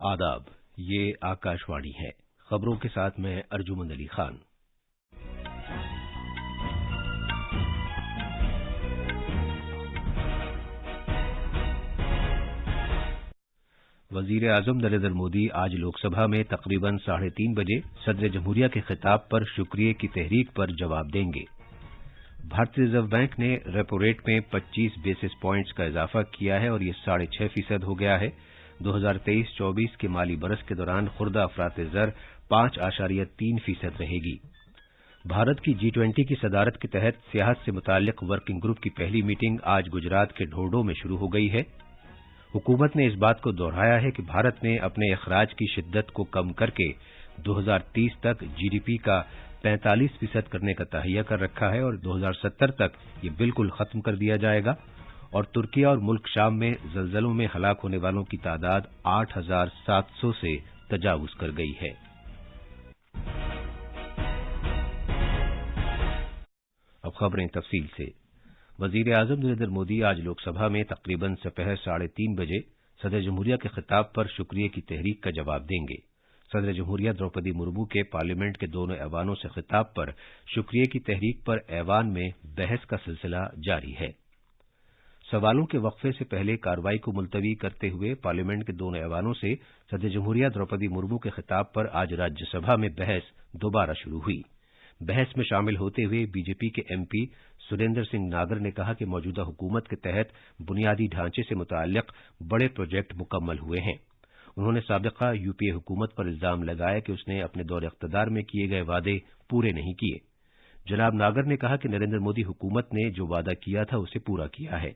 आदाब, ये आकाशवाणी है। खबरों के साथ मैं अर्जुमंद अली खान। वजीर आजम नरेंद्र मोदी आज लोकसभा में तकरीबन 3:30 बजे सदर जमहूरिया के खिताब पर शुक्रिया की तहरीक पर जवाब देंगे। भारतीय रिजर्व बैंक ने रेपो रेट में 25 बेसिस पॉइंट्स का इजाफा किया है और ये 6.5% हो गया है। 2023-24 के माली बरस के दौरान खुर्दा अफरात ज़र 5.3% रहेगी। भारत की G20 की सदारत के तहत सियाहत से मुताल्लिक वर्किंग ग्रुप की पहली मीटिंग आज गुजरात के ढोर्डो में शुरू हो गई है। हुकूमत ने इस बात को दोहराया है कि भारत ने अपने अखराज की शिद्दत को कम करके 2030 तक जीडीपी का 45% करने का तहैया कर रखा है और 2070 तक ये बिल्कुल खत्म कर दिया जाएगा। और तुर्किया और मुल्क शाम में जलजलों में हलाक होने वालों की तादाद 8,700 से तजावुज कर गई है। अब खबरें तफसील से। वजीर आजम नरेंद्र मोदी आज लोकसभा में तकरीबन दोपहर 3:30 बजे सदर जमहूरिया के खिताब पर शुक्रिया की तहरीक का जवाब देंगे। सदर जमहूरिया द्रौपदी मुर्मू के पार्लियामेंट के दोनों ऐवानों से खिताब पर शुक्रिया की तहरीक पर ऐवान में बहस का सिलसिला जारी है। सवालों के वक्फे से पहले कार्रवाई को मुलतवी करते हुए पार्लियामेंट के दोनों ऐवानों से सदर जमहूरिया द्रौपदी मुर्मू के खिताब पर आज राज्यसभा में बहस दोबारा शुरू हुई। बहस में शामिल होते हुए बीजेपी के एमपी सुरेंद्र सिंह नागर ने कहा कि मौजूदा हुकूमत के तहत बुनियादी ढांचे से मुताल्लिक बड़े प्रोजेक्ट मुकम्मल हुए हैं। उन्होंने साबिका यूपीए हुकूमत पर इल्जाम लगाया कि उसने अपने दौर इख्तियार में किए गए वादे पूरे नहीं किए। जनाब नागर ने कहा कि नरेंद्र मोदी हुकूमत ने जो वादा किया था उसे पूरा किया है।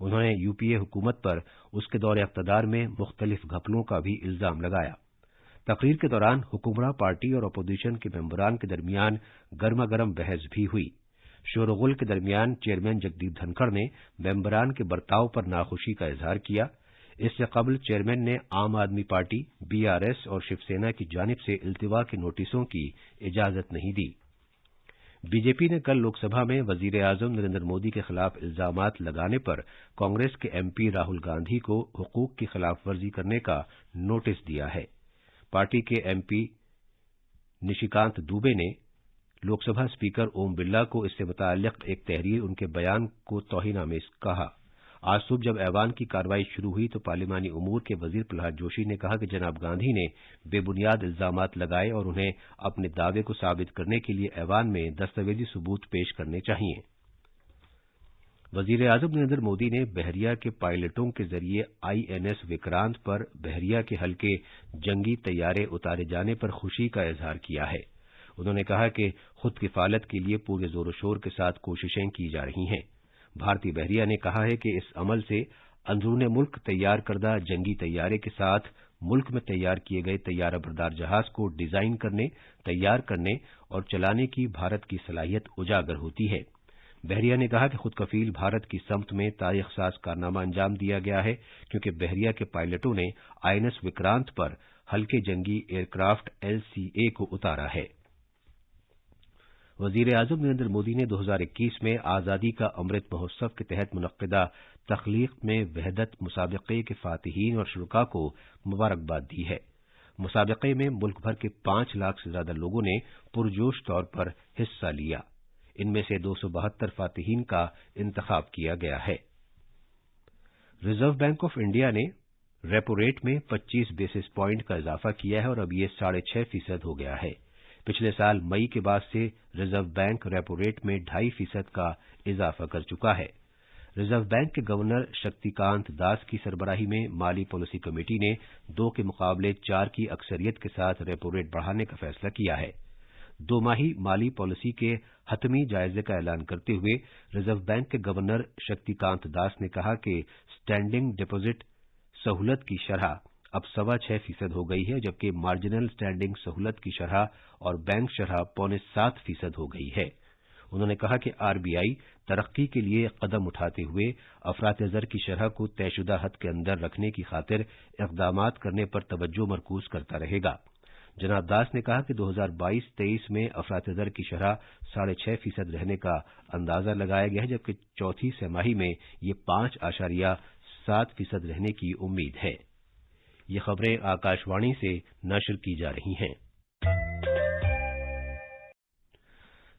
उन्होंने यूपीए हुकूमत पर उसके दौर इख्तियार में मुख्तलिफ घपलों का भी इल्जाम लगाया। तकरीर के दौरान हुकुमरां पार्टी और अपोजिशन के मेंबरान के दरमियान गर्मा गर्म बहस भी हुई। शोरगुल के दरमियान चेयरमैन जगदीप धनखड़ ने मेंबरान के बर्ताव पर नाखुशी का इजहार किया। इससे कबल चेयरमैन ने आम आदमी पार्टी, बीआरएस और शिवसेना की जानिब से इल्तिवा के नोटिसों की इजाजत नहीं दी। बीजेपी ने कल लोकसभा में वजीर आजम नरेंद्र मोदी के खिलाफ इल्जामात लगाने पर कांग्रेस के एमपी राहुल गांधी को हुकूक की खिलाफ वर्जी करने का नोटिस दिया है। पार्टी के एमपी निशिकांत दुबे ने लोकसभा स्पीकर ओम बिरला को इससे मुताल्लिक एक तहरीर उनके बयान को तौहीन-आमेज कहा। आज सुबह जब ऐवान की कार्रवाई शुरू हुई तो पार्लिमानी उमूर के वजीर प्रहलाद जोशी ने कहा कि जनाब गांधी ने बेबुनियाद इल्जामात लगाए और उन्हें अपने दावे को साबित करने के लिए ऐवान में दस्तावेजी सबूत पेश करने चाहिए। वजीर आजम नरेंद्र मोदी ने बहरिया के पायलटों के जरिए आईएनएस विक्रांत पर बहरिया के हल्के जंगी तैयारे उतारे जाने पर खुशी का इजहार किया है। उन्होंने कहा कि खुद किफालत के लिए पूरे जोर शोर के साथ कोशिशें की जा रही हैं। भारतीय बहरिया ने कहा है कि इस अमल से अंदरूने मुल्क तैयार करदा जंगी तैयारे के साथ मुल्क में तैयार किए गए तैयारा बरदार जहाज को डिजाइन करने, तैयार करने और चलाने की भारत की सलाहियत उजागर होती है। बहरिया ने कहा कि खुद कफील भारत की समत में तारीख साज कारनामा अंजाम दिया गया है क्योंकि बहरिया के पायलटों ने आईएनएस विक्रांत पर हल्के जंगी एयरक्राफ्ट LCA को उतारा है। वजीर आजम नरेंद्र मोदी ने 2021 में आजादी का अमृत महोत्सव के तहत मुनक्किदा तख्लीक में वहदत मुसाबके के फातिहीन और शुरका को मुबारकबाद दी है। मुसाबके में मुल्क भर के 5 लाख से ज्यादा लोगों ने पुरजोश तौर पर हिस्सा लिया। इनमें से 272 फातिहीन का इंतखाब किया गया है। रिजर्व बैंक ऑफ इंडिया ने रेपो रेट में 25 बेसिस पॉइंट का इजाफा किया है और अब यह 6.5% हो गया है। पिछले साल मई के बाद से रिजर्व बैंक रेपो रेट में 2.5% का इजाफा कर चुका है। रिजर्व बैंक के गवर्नर शक्तिकांत दास की सरबराही में माली पॉलिसी कमेटी ने 2 के मुकाबले 4 की अक्सरियत के साथ रेपो रेट बढ़ाने का फैसला किया है। 2 माही माली पॉलिसी के हतमी जायजे का ऐलान करते हुए रिजर्व बैंक के गवर्नर शक्तिकांत दास ने कहा कि स्टैंडिंग डिपॉजिट सहूलत की शरह अब 6.25% हो गई है, जबकि मार्जिनल स्टैंडिंग सहूलत की शरह और बैंक शरह 6.25% हो गई है। उन्होंने कहा कि आरबीआई तरक्की के लिए कदम उठाते हुए अफरात ज़र की शरह को तयशुदा हद के अंदर रखने की खातिर इक़दामात करने पर तवज्जो मरकूज करता रहेगा। जनाब दास ने कहा कि 2022-23 में अफरात ज़र की शरह 6.5% रहने का अंदाजा लगाया गया है, जबकि चौथी तिमाही में ये 5.7% रहने की उम्मीद है। ये खबरें आकाशवाणी से नशर की जा रही हैं।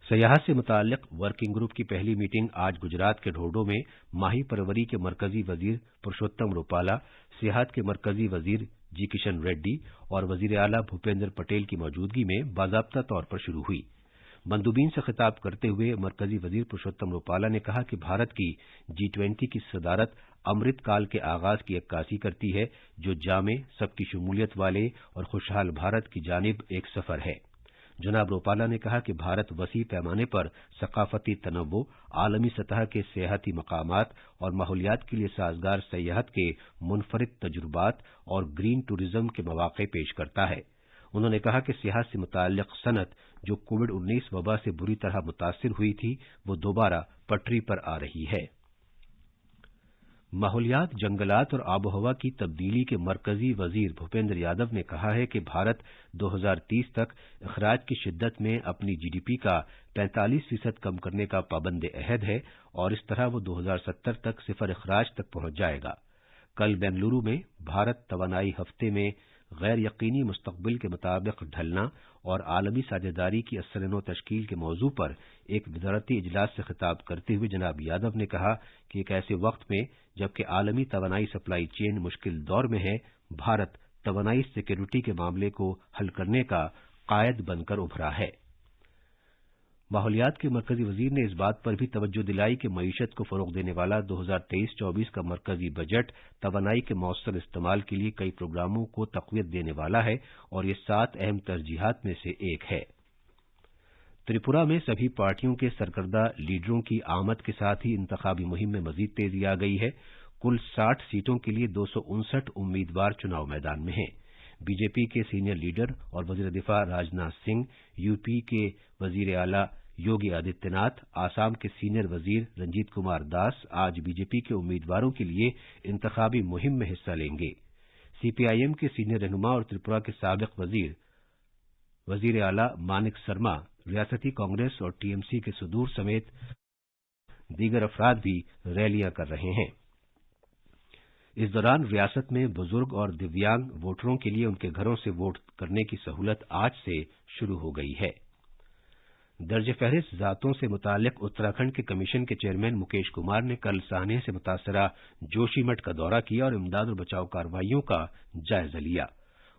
सियाहत से मुताल्लिक वर्किंग ग्रुप की पहली मीटिंग आज गुजरात के ढोर्डो में माही परवरी के मरकजी वजीर पुरुषोत्तम रूपाला, सियाहत के मरकजी वजीर जी किशन रेड्डी और वजीर आला भूपेंद्र पटेल की मौजूदगी में बाज़ाब्ता तौर पर शुरू हुई। मंदूबीन से खिताब करते हुए मरकजी वजीर पुरुषोत्तम रूपाला ने कहा कि भारत की G20 की सदारत अमृत काल के आगाज की अक्कासी करती है, जो जामे, सबकी शमूलियत वाले और खुशहाल भारत की जानिब एक सफर है। जनाब रूपाला ने कहा कि भारत वसी पैमाने पर सकाफती तनव्वो, आलमी सतह के सियाहती मकामात और माहौलियात के लिए साजगार सियाहत के मुनफरिद तजुर्बात और ग्रीन टूरिज्म के मौके पेश करता है। उन्होंने कहा कि सियाहत से मुताल्लिक सनत जो कोविड-19 वबा से बुरी तरह मुतासिर हुई थी, वो दोबारा पटरी पर आ रही है। माहौलियात, जंगलात और आबोहवा की तब्दीली के मरकजी वजीर भूपेंद्र यादव ने कहा है कि भारत 2030 तक अखराज की शिद्दत में अपनी GDP का 45% कम करने का पाबंद अहद है और इस तरह वो 2070 तक सिफर अखराज तक पहुंच जाएगा। कल बेंगलुरु में भारत तवानाई हफ्ते में गैर यकीनी मुस्तकबिल के मुताबिक ढलना और आलमी साझेदारी की असर तश्कील के मौजू पर एक वज़ारती इजलास से खिताब करते हुए जनाब यादव ने कहा कि एक ऐसे वक्त में जबकि आलमी तवानाई सप्लाई चेन मुश्किल दौर में है, भारत तवानाई सिक्योरिटी के मामले को हल करने का कायद बनकर उभरा है। माहौलियात के मरकजी वजीर ने इस बात पर भी तवज्जो दिलाई कि मईशत को फरोग देने वाला 2023-24 का मरकजी बजट तवानाई के मौसर इस्तेमाल के लिए कई प्रोग्रामों को तक़वियत देने वाला है और ये 7 अहम तरजीहात में से एक है। त्रिपुरा में सभी पार्टियों के सरकर्दा लीडरों की आमद के साथ ही इंतखाबी मुहिम में मजीद तेजी आ गई है। कुल 60 सीटों के लिए 259 उम्मीदवार चुनाव मैदान में हैं। बीजेपी के सीनियर लीडर और वजीर दिफा राजनाथ सिंह, यूपी के वजीर आला योगी आदित्यनाथ, आसाम के सीनियर वजीर रंजीत कुमार दास आज बीजेपी के उम्मीदवारों के लिए इंतखाबी मुहिम में हिस्सा लेंगे। सीपीआईएम के सीनियर रहनुमा और त्रिपुरा के साबिक वजीर आला मानिक शर्मा रियासती कांग्रेस और टीएमसी के सुदूर समेत दीगर अफराद भी रैलियां कर रहे हैं। इस दौरान रियासत में बुजुर्ग और दिव्यांग वोटरों के लिए उनके घरों से वोट करने की सहूलत आज से शुरू हो गई है। दर्ज फहरिस्त जातों से मुताल्लिक उत्तराखंड के कमीशन के चेयरमैन मुकेश कुमार ने कल साहने से मुतासरा जोशीमठ का दौरा किया और इमदाद और बचाव कार्रवाइयों का जायजा लिया।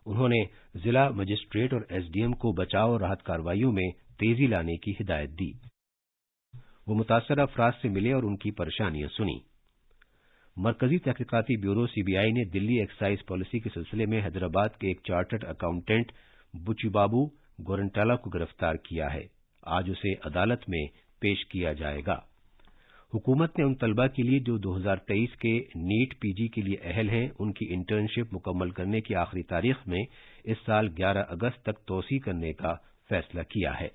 उन्होंने जिला मजिस्ट्रेट और एसडीएम को बचाव और राहत कार्रवाइयों में तेजी लाने की हिदायत दी। वो मुतासरा अफराद से मिले और उनकी परेशानियां सुनी। मरकजी तहकीकाती ब्यूरो सीबीआई ने दिल्ली एक्साइज पॉलिसी के सिलसिले में हैदराबाद के एक चार्टर्ड अकाउंटेंट बुचीबाबू गोरंटाला को गिरफ्तार किया है। आज उसे अदालत में पेश किया जाएगा। हुकूमत ने उन तलबा के लिए जो 2023 के नीट पीजी के लिए अहल हैं, उनकी इंटर्नशिप मुकम्मल करने की आखिरी तारीख में इस साल 11 अगस्त तक तोसी करने का फैसला किया है।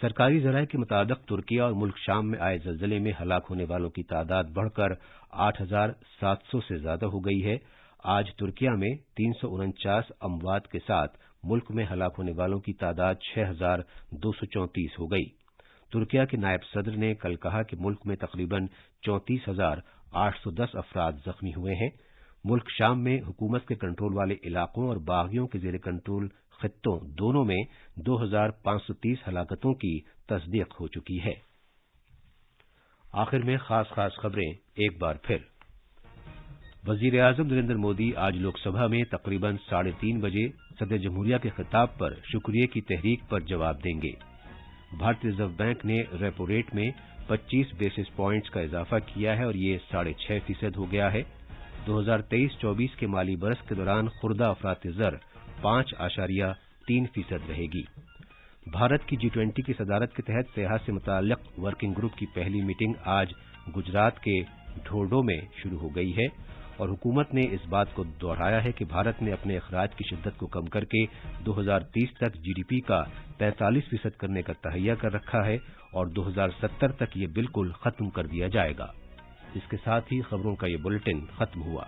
सरकारी ज़राए के मुताबिक तुर्किया और मुल्क शाम में आए ज़लज़ले में हलाक होने वालों की तादाद बढ़कर 8,700 से ज्यादा हो गई है। आज तुर्किया में 349 अमवात के साथ मुल्क में हलाक होने वालों की तादाद 6,234 हो गई। तुर्किया के नायब सदर ने कल कहा कि मुल्क में तकरीबन 34,810 अफराद जख्मी हुए हैं। मुल्क शाम में हुकूमत के कंट्रोल वाले इलाकों और बागियों के जेर कंट्रोल खित्तों दोनों में 2,530 हलाकतों की तस्दीक हो चुकी है। आखिर में खास खबरें एक बार फिर। वजीर आजम नरेंद्र मोदी आज लोकसभा में तकरीबन 3:30 बजे सदर जमहूरिया के खिताब पर शुक्रिया की तहरीक पर जवाब देंगे। भारतीय रिजर्व बैंक ने रेपो रेट में 25 बेसिस पॉइंट्स का इजाफा किया है और ये 6.5% हो गया है। 2023-24 के माली बरस के दौरान खुर्दा अफरात ज़र 5.3% रहेगी। भारत की G20 की सदारत के तहत सियाहत से मुताल्लिक वर्किंग ग्रुप की पहली मीटिंग आज गुजरात के ढोर्डो में शुरू हो गई है और हुकूमत ने इस बात को दोहराया है कि भारत ने अपने अखराज की शिद्दत को कम करके 2030 तक GDP का 45% करने का तहैया कर रखा है और 2070 तक ये बिल्कुल खत्म कर दिया जाएगा। इसके साथ ही खबरों का ये बुलेटिन खत्म हुआ।